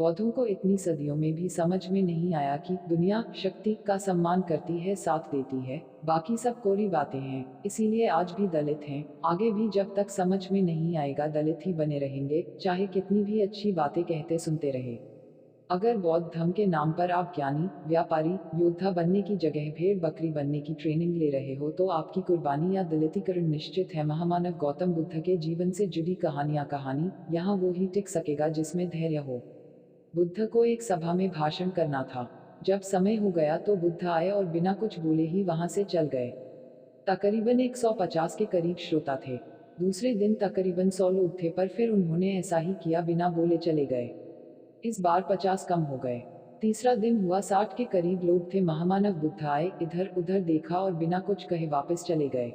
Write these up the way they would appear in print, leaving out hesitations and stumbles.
बौद्धों को इतनी सदियों में भी समझ में नहीं आया कि दुनिया शक्ति का सम्मान करती है, साथ देती है, बाकी सब कोरी बातें हैं। इसीलिए आज भी दलित हैं, आगे भी जब तक समझ में नहीं आएगा दलित ही बने रहेंगे, चाहे कितनी भी अच्छी बातें कहते सुनते रहे। अगर बौद्ध धर्म के नाम पर आप ज्ञानी, व्यापारी, योद्धा बनने की जगह भेड़ बकरी बनने की ट्रेनिंग ले रहे हो तो आपकी कुर्बानी या दलितीकरण निश्चित है। महामानव गौतम बुद्ध के जीवन से जुड़ी कहानी यहाँ वो ही टिक सकेगा जिसमें धैर्य हो। बुद्ध को एक सभा में भाषण करना था। जब समय हो गया तो बुद्ध आए और बिना कुछ बोले ही वहां से चल गए। तकरीबन 150 के करीब श्रोता थे। दूसरे दिन तकरीबन 100 लोग थे, पर फिर उन्होंने ऐसा ही किया, बिना बोले चले गए। इस बार 50 कम हो गए। तीसरा दिन हुआ, 60 के करीब लोग थे। महामानव बुद्ध आए, इधर उधर देखा और बिना कुछ कहे वापस चले गए।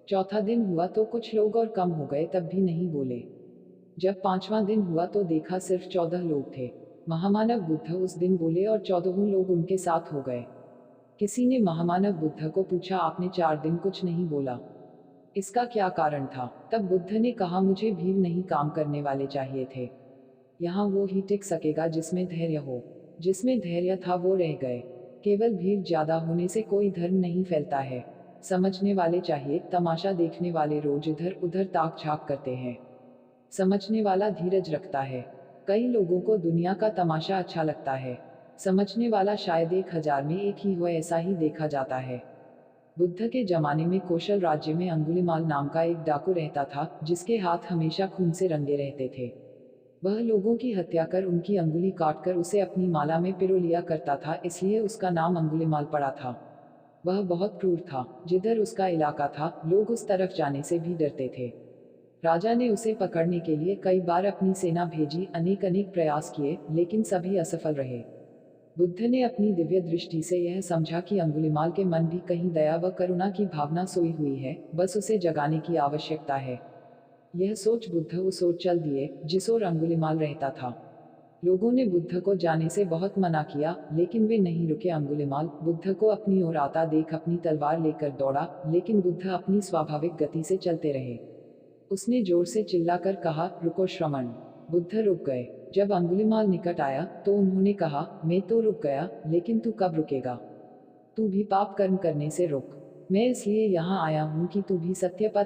चौथा दिन हुआ तो कुछ लोग और कम हो गए, तब भी नहीं बोले। जब पांचवां दिन हुआ तो देखा सिर्फ 14 लोग थे। महामानव बुद्ध उस दिन बोले और 14 लोग उनके साथ हो गए। किसी ने महामानव बुद्ध को पूछा, आपने 4 दिन कुछ नहीं बोला, इसका क्या कारण था? तब बुद्ध ने कहा, मुझे भीड़ नहीं, काम करने वाले चाहिए थे। यहाँ वो ही टिक सकेगा जिसमें धैर्य हो। जिसमें धैर्य था वो रह गए। केवल भीड़ ज्यादा होने से कोई धर्म नहीं फैलता है। समझने वाले चाहिए, तमाशा देखने वाले रोज इधर उधर ताक झाक करते हैं। समझने वाला धीरज रखता है। कई लोगों को दुनिया का तमाशा अच्छा लगता है। समझने वाला शायद 1000 में एक ही हो, ऐसा ही देखा जाता है। बुद्ध के जमाने में कौशल राज्य में अंगुलिमाल नाम का एक डाकू रहता था, जिसके हाथ हमेशा खून से रंगे रहते थे। वह लोगों की हत्या कर उनकी अंगुली काटकर उसे अपनी माला में पिरो लिया करता था, इसलिए उसका नाम अंगुलिमाल पड़ा था। वह बहुत क्रूर था। जिधर उसका इलाका था, लोग उस तरफ जाने से भी डरते थे। राजा ने उसे पकड़ने के लिए कई बार अपनी सेना भेजी, अनेक अनेक प्रयास किए, लेकिन सभी असफल रहे। बुद्ध ने अपनी दिव्य दृष्टि से यह समझा कि अंगुलिमाल के मन भी कहीं दया व करुणा की भावना सोई हुई है, बस उसे जगाने की आवश्यकता है। यह सोच बुद्ध उस ओर चल दिए जिस ओर अंगुलिमाल रहता था। लोगों ने बुद्ध को जाने से बहुत मना किया, लेकिन वे नहीं रुके। अंगुलिमाल बुद्ध को अपनी ओर आता देख अपनी तलवार लेकर दौड़ा, लेकिन बुद्ध अपनी स्वाभाविक गति से चलते रहे। उसने जोर से चिल्लाकर कहा, रुको श्रमण। बुद्ध रुक गए। जब अंगुलिमाल निकट आया तो उन्होंने कहा, मैं तो रुक गया, लेकिन तू कब रुकेगा? तू भी पाप कर्म करने से रुक। मैं इसलिए यहाँ आया हूँ कि तू भी सत्य पथ